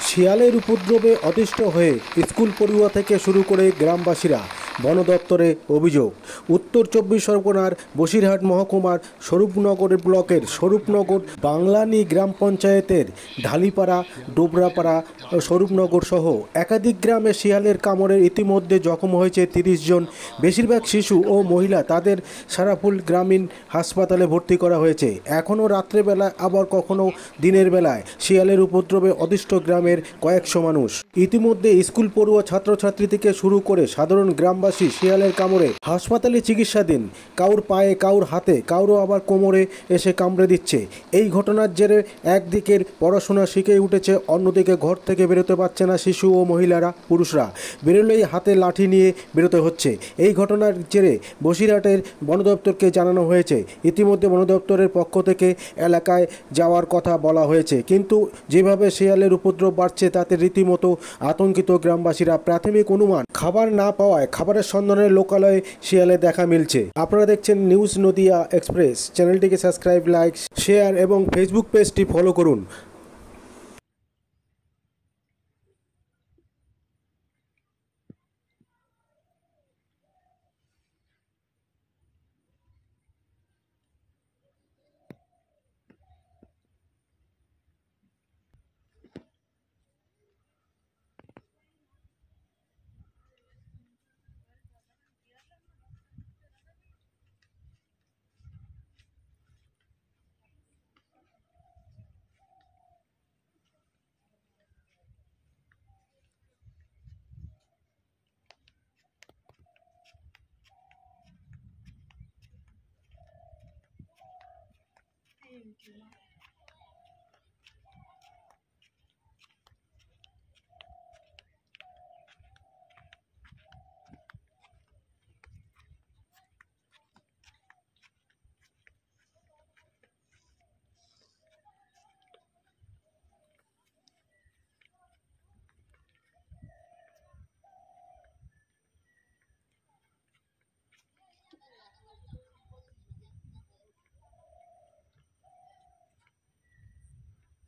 শিয়ালের উপদ্রবে অতিষ্ঠ হয়ে স্কুল পড়ুয়া থেকে শুরু করে গ্রামবাসীরা বন দপ্তরে অভিযোগ। উত্তর 24 পরগনার বসিরহাট মহকুমার স্বরূপনগর ব্লকের স্বরূপনগর বাংলানি গ্রাম পঞ্চায়েতের ঢালিপাড়া, ডোবরাপাড়া, স্বরূপনগর সহ একাধিক গ্রামে শিয়ালের কামড়ে ইতিমধ্যে জখম হয়েছে 30 জন। বেশিরভাগ শিশু ও মহিলা। তাদের সারাফুল গ্রামীণ হাসপাতালে ভর্তি করা হয়েছে। এখনও রাত্রেবেলায় আবার কখনো দিনের বেলায় শিয়ালের উপদ্রবে অতিষ্ঠ গ্রামের কয়েকশো মানুষ। ইতিমধ্যে স্কুল পড়ুয়া ছাত্রছাত্রী থেকে শুরু করে সাধারণ গ্রামবাসী শিয়ালের কামড়ে হাসপাতালে চিকিৎসাধীন। কাউর পায়ে, কাউর হাতে, কাউরও আবার কোমরে এসে কামড়ে দিচ্ছে। এই ঘটনার জেরে একদিকের পড়াশোনা শিখে উঠেছে, অন্যদিকে ঘর থেকে বেরোতে পারছে না শিশু ও মহিলারা। পুরুষরা বেরোলেই হাতে লাঠি নিয়ে বেরোতে হচ্ছে। এই ঘটনার জেরে বসিরহাটের বন দপ্তরকে জানানো হয়েছে। ইতিমধ্যে বন দপ্তরের পক্ষ থেকে এলাকায় যাওয়ার কথা বলা হয়েছে, কিন্তু যেভাবে শিয়ালের উপদ্রব বাড়ছে তাতে রীতিমতো আতঙ্কিত গ্রামবাসীরা। প্রাথমিক অনুমান, খাবার না পাওয়ায় খাবারের সন্ধানে লোকালয়ে শিয়ালের দেখা মিলছে। আপনারা দেখছেন নিউজ নদিয়া এক্সপ্রেস। চ্যানেলটিকে সাবস্ক্রাইব, লাইক, শেয়ার এবং ফেসবুক পেজটি ফলো করুন।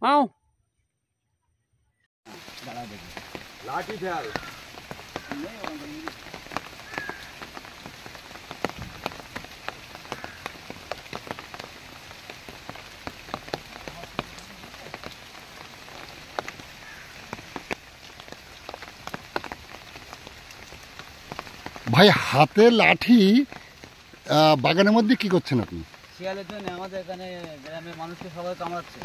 आओ लाठी फैल ভাই, হাতে লাঠি বাগানের মধ্যে কি করছেন আপনি? শিয়ালের জন্য আমাদের এখানে গ্রামের মানুষকে সবাই কামড়াচ্ছে।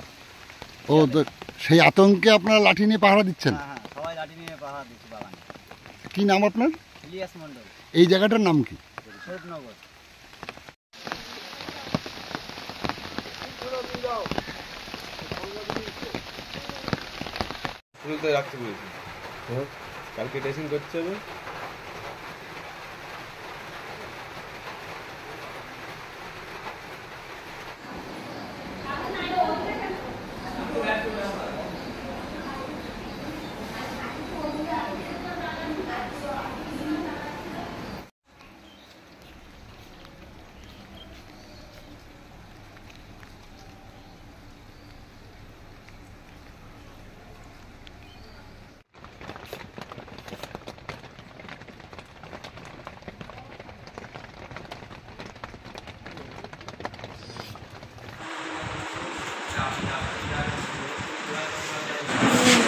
ও তো সেই আতঙ্কে আপনারা লাঠি নিয়ে পাহারা দিচ্ছেন? হ্যাঁ, সবাই লাঠি নিয়ে পাহারা দিচ্ছে বাগানে। কি নাম আপনার? ইলিয়াস মন্ডল। এই জায়গাটার নাম কি? স্বরূপনগর। রাখতে বলেছি, কালকে টেস্টিং করতে হবে।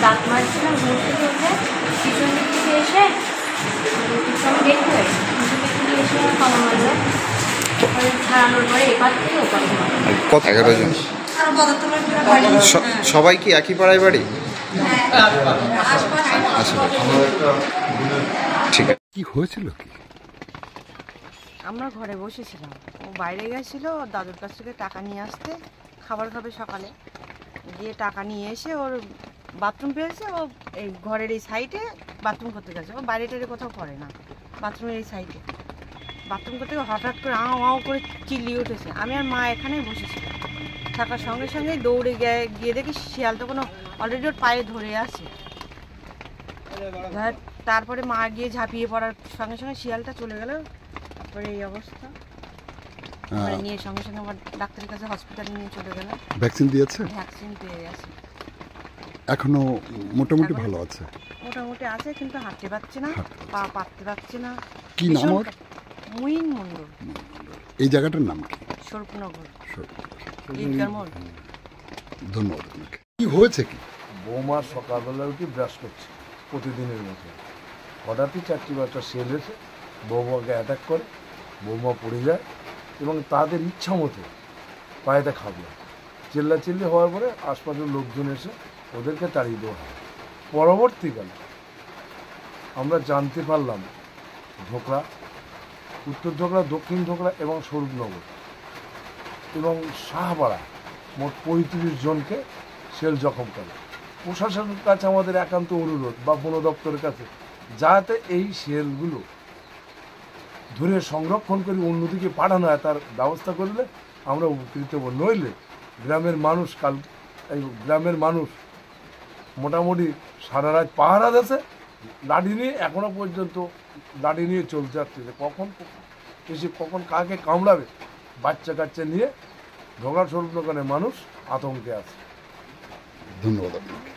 দাঁত মারছিলাম, ঘুম থেকে উঠে পিছন দিক থেকে এসে আমি দেখতে পাই পিছন দিক থেকে এসে কামড় মারলো। ছাড়ানোর পরে এপার থেকে ওপার। 11 জন। সবাই কি একই পাড়ায় বাড়ি? ঠিক আছে। কি হয়েছিল কি? আমরা ঘরে বসেছিলাম, ও বাইরে গেছিল দাদুর কাছ থেকে টাকা নিয়ে আসতে, খাবার খাবে সকালে। গিয়ে টাকা নিয়ে এসে ওর বাথরুম পেয়েছে, ও এই ঘরের এই সাইডে বাথরুম করতে গেছে। ও বাইরে টাইরে কোথাও করে না, বাথরুমের এই সাইডে বাথরুম করতে হঠাৎ করে আও আও করে চিল্লিয়ে উঠেছে। আমি আর মা এখানেই বসেছিলাম, থাকার সঙ্গে সঙ্গেই দৌড়ে গিয়ে দেখি শিয়াল তো কোনো অলরেডি ওর পায়ে ধরে আছে। তারপরে মা গিয়ে ঝাঁপিয়ে পড়ার সঙ্গে সঙ্গে শিয়ালটা চলে গেল। তারপরে এই অবস্থা, হ্যাঁ। মানে নিয়ে সঙ্গে সঙ্গে আমার ডাক্তারের কাছে হসপিটালে নিয়ে চলে গেলাম, ভ্যাকসিন দিয়েছে? ভ্যাকসিন পেয়ে গেছে। এখনো মোটামুটি এখন- ভালো আছে? মোটামুটি আছে, কিন্তু হাঁটতে পারছে না, পা পাততে পারছে না। কি নাম ওর? মুইন মণ্ডল, এই জায়গাটার নাম কি? স্বরূপনগর, সরি। ঈদগার মোড়। ধন্যবাদ আপনাকে। কি হয়েছে কি? বৌমা সকালবেলা উঠে ব্রাশ করছে প্রতিদিনের মতো, হঠাৎই 4টি 5টা শেল এসে বৌমাকে অ্যাটাক করে, বৌমা পড়ে যায় এবং তাদের ইচ্ছা মতো পায়েতে খাবে। চিল্লাচিল্লি হওয়ার পরে আশপাশের লোকজন এসে ওদেরকে তাড়িয়ে দেওয়া হয়। পরবর্তীকালে আমরা জানতে পারলাম ধোকরা, উত্তর ধোকরা, দক্ষিণ ধোকরা এবং স্বরূপনগর এবং শাহপাড়া মোট 35 জনকে সেল জখম করে। প্রশাসনের কাছে আমাদের একান্ত অনুরোধ বা বন দপ্তরের কাছে, যাতে এই সেলগুলো ধরে সংরক্ষণ করে অন্যদিকে পাঠানো হয় তার ব্যবস্থা করলে আমরা উপকৃত হব। নইলে গ্রামের মানুষ মোটামুটি সারা রাত পাহারা দিয়েছে, লাঠি নিয়ে এখনো পর্যন্ত লাঠি নিয়ে চলতে যাচ্ছে, যে কখন এসে কখন কাকে কামড়াবে বাচ্চা কাচ্চা নিয়ে ঢোকার স্বরূপনগরের মানুষ আতঙ্কে আছে। ধন্যবাদ আপনাকে।